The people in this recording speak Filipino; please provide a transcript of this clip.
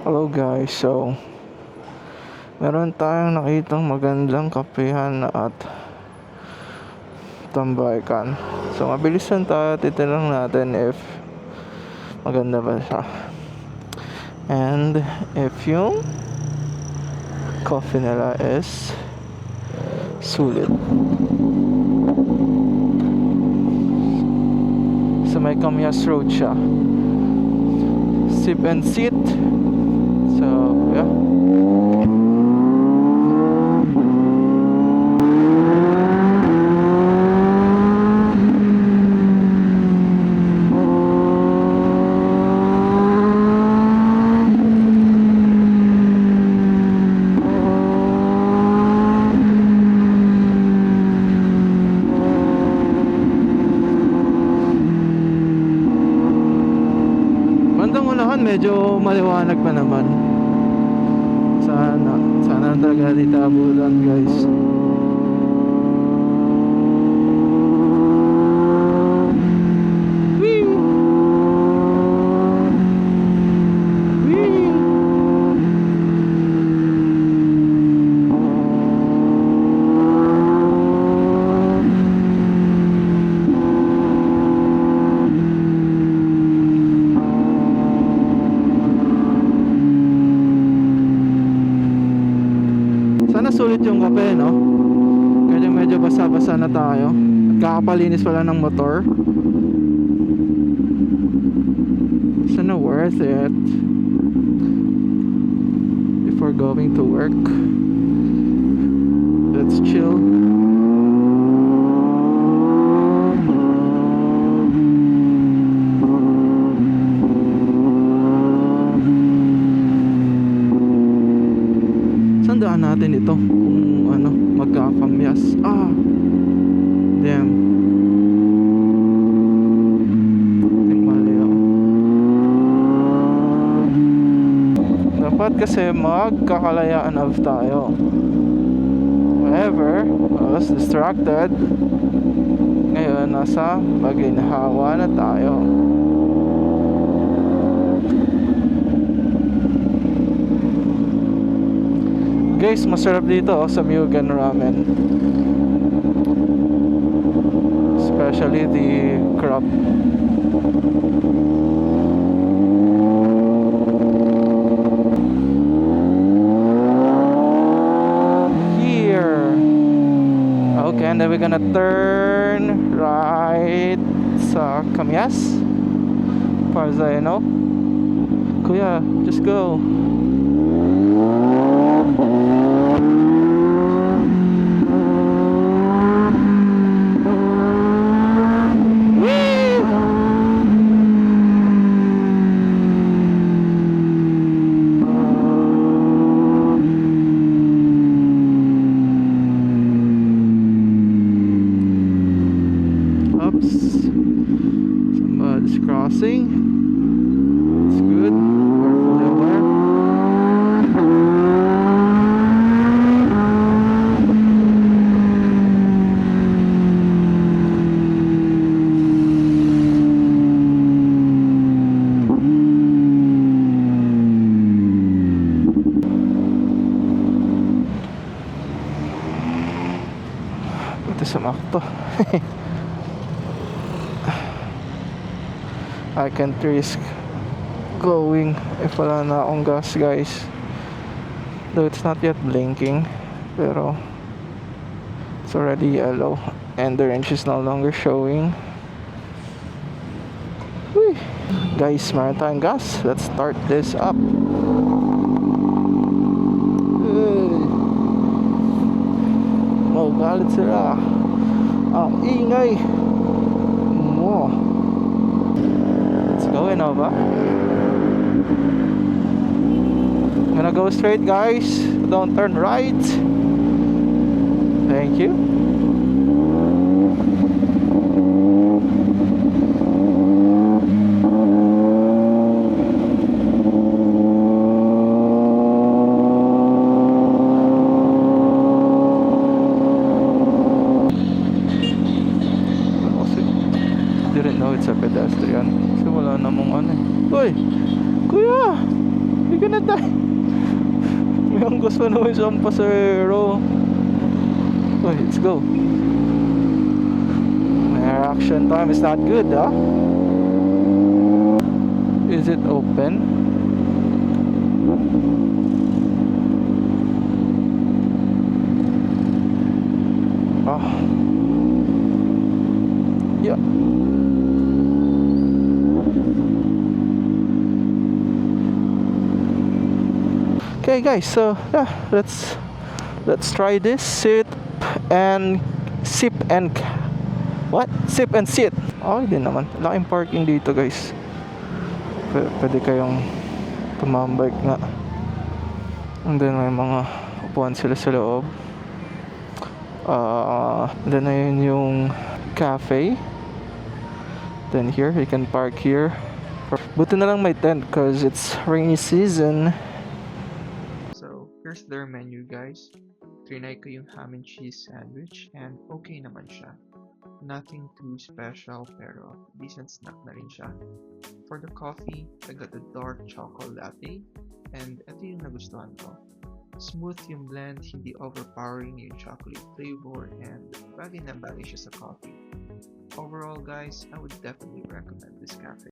Hello guys, so meron tayong nakitang magandang kapehan at tambaykan. So mabilis lang tayo, titignan natin if maganda ba siya. And if yung coffee nila is sulit. So may Kamyas Road siya. Sip and sit. So yeah. Bandang unahan medyo maliwanag pa naman. Sana talaga dito abutan guys. Wee! Wee! Sana sulit yung kape, no? Kaya medyo basa-basa na tayo. At kakapalinis pala ng motor. Sana worth it before going to work. Let's chill. Sandaan natin ito kung ano, magkakamyas. Damn. Mali ako. Dapat kasi magkakalayaan of tayo. However, I was distracted. Ngayon, nasa maginhawa na tayo. Guys, masarap dito sa Mugen Ramen. Especially the crab. Here. Okay, and then we're gonna turn right sa Kamyas. Far as I know. Kuya, just go. Somebody's crossing. It's good. We're fully aware. Ito sa Makto. I can't risk going if wala na akong gas guys. Though it's not yet blinking, pero it's already yellow and the range is no longer showing. Whee! Guys, meron tayong gas. Let's start this up. Galit sila. Ang ingay mo. Let's go, Innova. I'm gonna go straight guys. Don't turn right. Thank you. Didn't know it's a pedestrian. Kasi wala namang ano. Uy! Kuya! You gonna tayo. May angkas pa naman siyang pasero. Okay, let's go. My reaction time is not good, huh? Is it open? Ah. Yeah. Okay guys, so yeah, let's try this. Sit and sip and what? Sip and sit. Okay din naman. Laking parking dito guys. Pwede kayong tumambike nga. And then may mga upuan sila sa loob. Then ayun yung cafe. Then here, you can park here. Buti na lang may tent cause it's rainy season. So, here's their menu guys. Trinay ko yung ham and cheese sandwich and okay naman siya. Nothing too special pero decent snack na rin siya. For the coffee, I got a dark chocolate latte and ito yung nagustuhan ko. Smooth yung blend, hindi overpowering yung chocolate flavor and bagay na bagay siya sa coffee. Overall guys, I would definitely recommend this cafe.